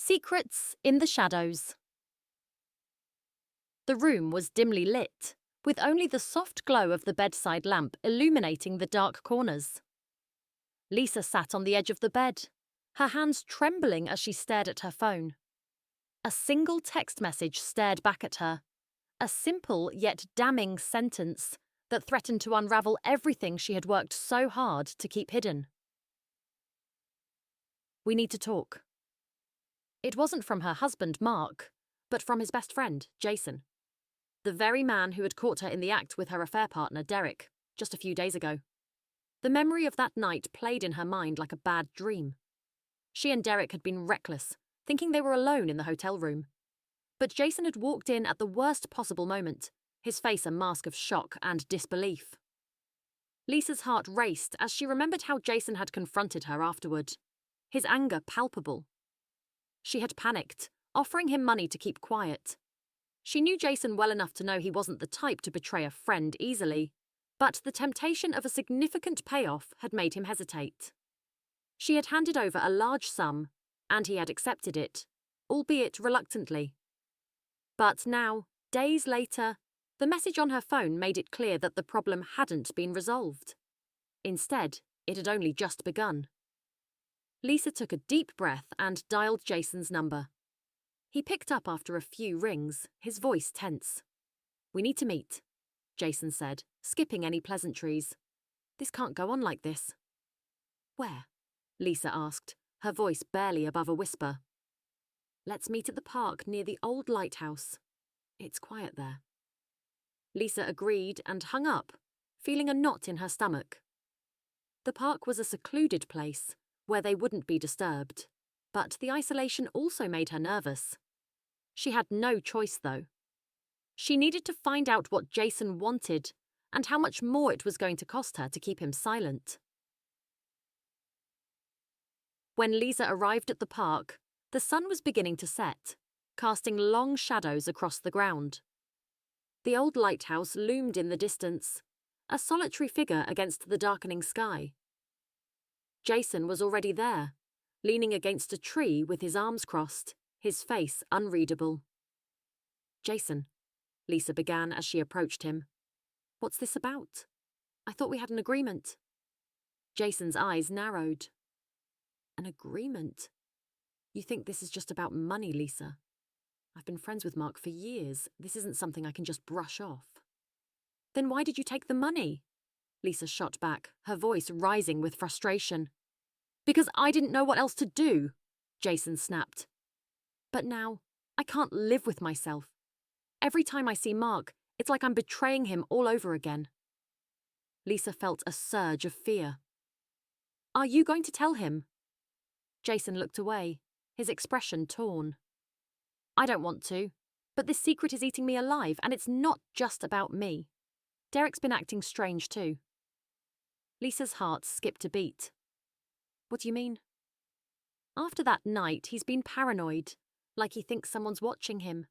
Secrets in the shadows. The room was dimly lit, with only the soft glow of the bedside lamp illuminating the dark corners. Lisa sat on the edge of the bed, her hands trembling as she stared at her phone. A single text message stared back at her, a simple yet damning sentence that threatened to unravel everything she had worked so hard to keep hidden. "We need to talk." It wasn't from her husband, Mark, but from his best friend, Jason. The very man who had caught her in the act with her affair partner, Derek, just a few days ago. The memory of that night played in her mind like a bad dream. She and Derek had been reckless, thinking they were alone in the hotel room. But Jason had walked in at the worst possible moment, his face a mask of shock and disbelief. Lisa's heart raced as she remembered how Jason had confronted her afterward, his anger palpable. She had panicked, offering him money to keep quiet. She knew Jason well enough to know he wasn't the type to betray a friend easily, but the temptation of a significant payoff had made him hesitate. She had handed over a large sum, and he had accepted it, albeit reluctantly. But now, days later, the message on her phone made it clear that the problem hadn't been resolved. Instead, it had only just begun. Lisa took a deep breath and dialed Jason's number. He picked up after a few rings, his voice tense. "We need to meet," Jason said, skipping any pleasantries. "This can't go on like this." "Where?" Lisa asked, her voice barely above a whisper. "Let's meet at the park near the old lighthouse. It's quiet there." Lisa agreed and hung up, feeling a knot in her stomach. The park was a secluded place, where they wouldn't be disturbed, but the isolation also made her nervous. She had no choice, though. She needed to find out what Jason wanted and how much more it was going to cost her to keep him silent. When Lisa arrived at the park, the sun was beginning to set, casting long shadows across the ground. The old lighthouse loomed in the distance, a solitary figure against the darkening sky. Jason was already there, leaning against a tree with his arms crossed, his face unreadable. "Jason," Lisa began as she approached him. "What's this about? I thought we had an agreement." Jason's eyes narrowed. "An agreement? You think this is just about money, Lisa? I've been friends with Mark for years. This isn't something I can just brush off." "Then why did you take the money?" Lisa shot back, her voice rising with frustration. "Because I didn't know what else to do," Jason snapped. "But now, I can't live with myself. Every time I see Mark, it's like I'm betraying him all over again." Lisa felt a surge of fear. "Are you going to tell him?" Jason looked away, his expression torn. "I don't want to, but this secret is eating me alive, and it's not just about me. Derek's been acting strange too." Lisa's heart skipped a beat. "What do you mean?" "After that night, he's been paranoid, like he thinks someone's watching him.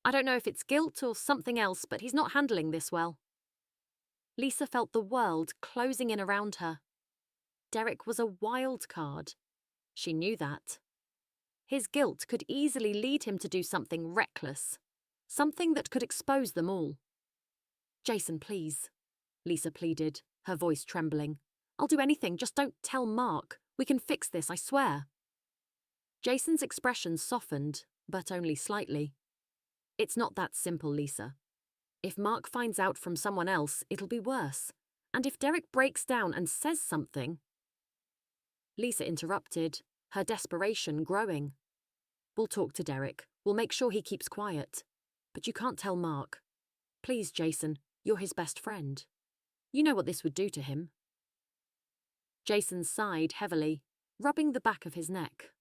I don't know if it's guilt or something else, but he's not handling this well." Lisa felt the world closing in around her. Derek was a wild card. She knew that. His guilt could easily lead him to do something reckless, something that could expose them all. "Jason, please," Lisa pleaded, her voice trembling. "I'll do anything, just don't tell Mark. We can fix this, I swear." Jason's expression softened, but only slightly. "It's not that simple, Lisa. If Mark finds out from someone else, it'll be worse. And if Derek breaks down and says something—" Lisa interrupted, her desperation growing. "We'll talk to Derek. We'll make sure he keeps quiet. But you can't tell Mark. Please, Jason, you're his best friend. You know what this would do to him." Jason sighed heavily, rubbing the back of his neck.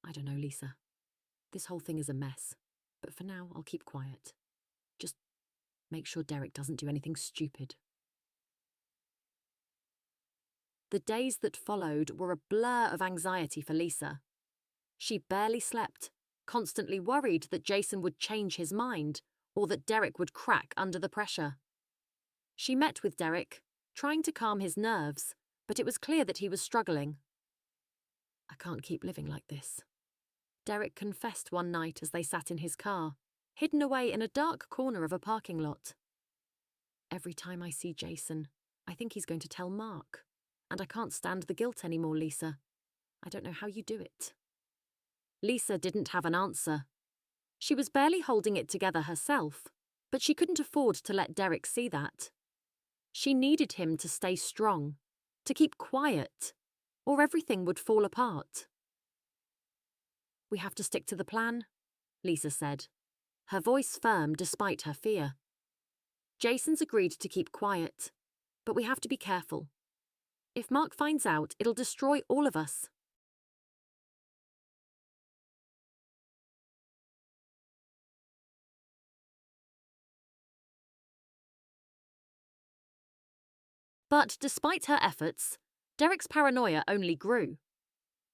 "I don't know, Lisa. This whole thing is a mess. But for now, I'll keep quiet. Just make sure Derek doesn't do anything stupid." The days that followed were a blur of anxiety for Lisa. She barely slept, constantly worried that Jason would change his mind or that Derek would crack under the pressure. She met with Derek, trying to calm his nerves, but it was clear that he was struggling. "I can't keep living like this. Derek confessed one night as they sat in his car, hidden away in a dark corner of a parking lot. "Every time I see Jason, I think he's going to tell Mark. And I can't stand the guilt anymore, Lisa. I don't know how you do it." Lisa didn't have an answer. She was barely holding it together herself, but she couldn't afford to let Derek see that. She needed him to stay strong, to keep quiet, or everything would fall apart. "We have to stick to the plan," Lisa said, her voice firm despite her fear. "Jason's agreed to keep quiet, but we have to be careful. If Mark finds out, it'll destroy all of us." But despite her efforts, Derek's paranoia only grew.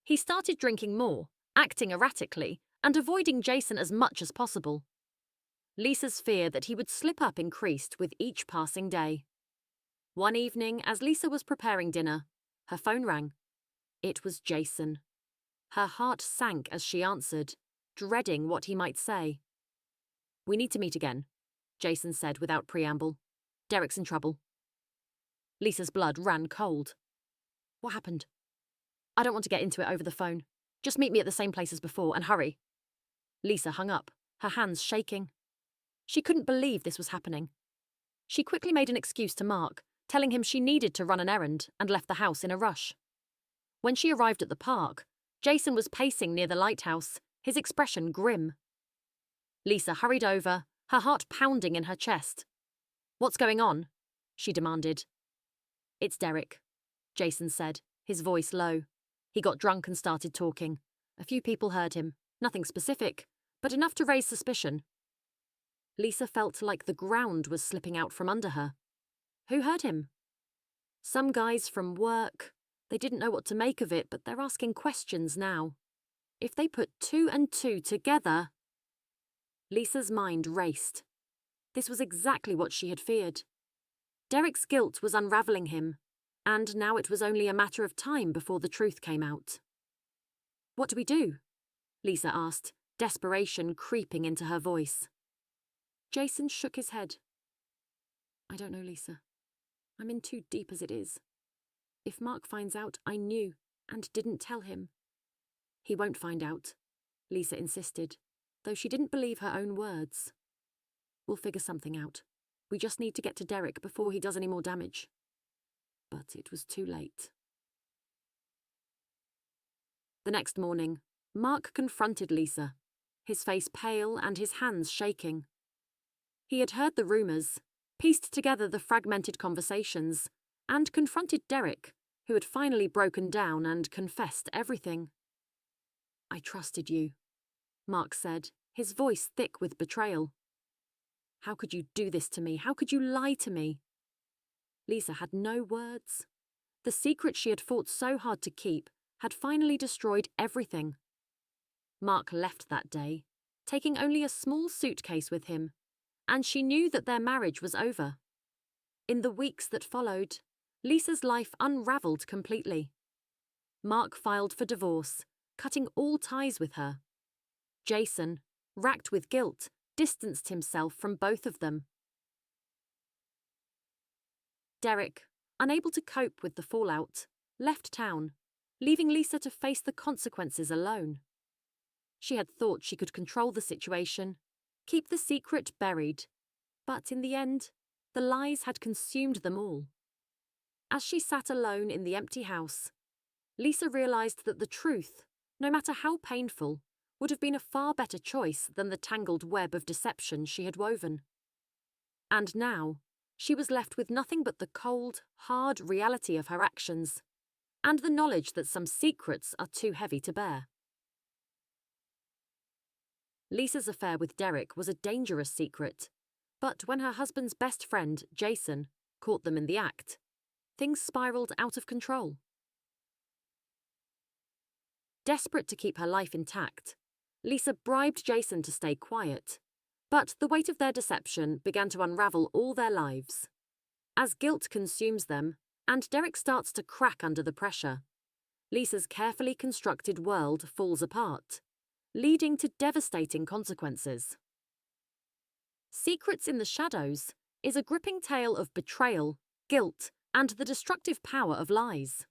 He started drinking more, acting erratically, and avoiding Jason as much as possible. Lisa's fear that he would slip up increased with each passing day. One evening, as Lisa was preparing dinner, her phone rang. It was Jason. Her heart sank as she answered, dreading what he might say. "We need to meet again," Jason said without preamble. "Derek's in trouble." Lisa's blood ran cold. "What happened?" "I don't want to get into it over the phone. Just meet me at the same place as before, and hurry." Lisa hung up, her hands shaking. She couldn't believe this was happening. She quickly made an excuse to Mark, telling him she needed to run an errand, and left the house in a rush. When she arrived at the park, Jason was pacing near the lighthouse, his expression grim. Lisa hurried over, her heart pounding in her chest. "What's going on?" she demanded. "It's Derek," Jason said, his voice low. "He got drunk and started talking. A few people heard him. Nothing specific, but enough to raise suspicion." Lisa felt like the ground was slipping out from under her. Who heard him? Some guys from work. They didn't know what to make of it, but they're asking questions now. If they put 2 and 2 together... Lisa's mind raced. This was exactly what she had feared. Derek's guilt was unraveling him, and now it was only a matter of time before the truth came out. "What do we do?" Lisa asked, desperation creeping into her voice. Jason shook his head. "I don't know, Lisa. I'm in too deep as it is. If Mark finds out, I knew, and didn't tell him." "He won't find out," Lisa insisted, though she didn't believe her own words. "We'll figure something out. We just need to get to Derek before he does any more damage." But it was too late. The next morning, Mark confronted Lisa, his face pale and his hands shaking. He had heard the rumours, pieced together the fragmented conversations, and confronted Derek, who had finally broken down and confessed everything. "I trusted you," Mark said, his voice thick with betrayal. "How could you do this to me? How could you lie to me?" Lisa had no words. The secret she had fought so hard to keep had finally destroyed everything. Mark left that day, taking only a small suitcase with him, and she knew that their marriage was over. In the weeks that followed, Lisa's life unraveled completely. Mark filed for divorce, cutting all ties with her. Jason, racked with guilt, distanced himself from both of them. Derek, unable to cope with the fallout, left town, leaving Lisa to face the consequences alone. She had thought she could control the situation, keep the secret buried, but in the end, the lies had consumed them all. As she sat alone in the empty house, Lisa realized that the truth, no matter how painful, would have been a far better choice than the tangled web of deception she had woven. And now, she was left with nothing but the cold, hard reality of her actions, and the knowledge that some secrets are too heavy to bear. Lisa's affair with Derek was a dangerous secret, but when her husband's best friend, Jason, caught them in the act, things spiraled out of control. Desperate to keep her life intact, Lisa bribed Jason to stay quiet, but the weight of their deception began to unravel all their lives. As guilt consumes them, and Derek starts to crack under the pressure, Lisa's carefully constructed world falls apart, leading to devastating consequences. Secrets in the Shadows is a gripping tale of betrayal, guilt, and the destructive power of lies.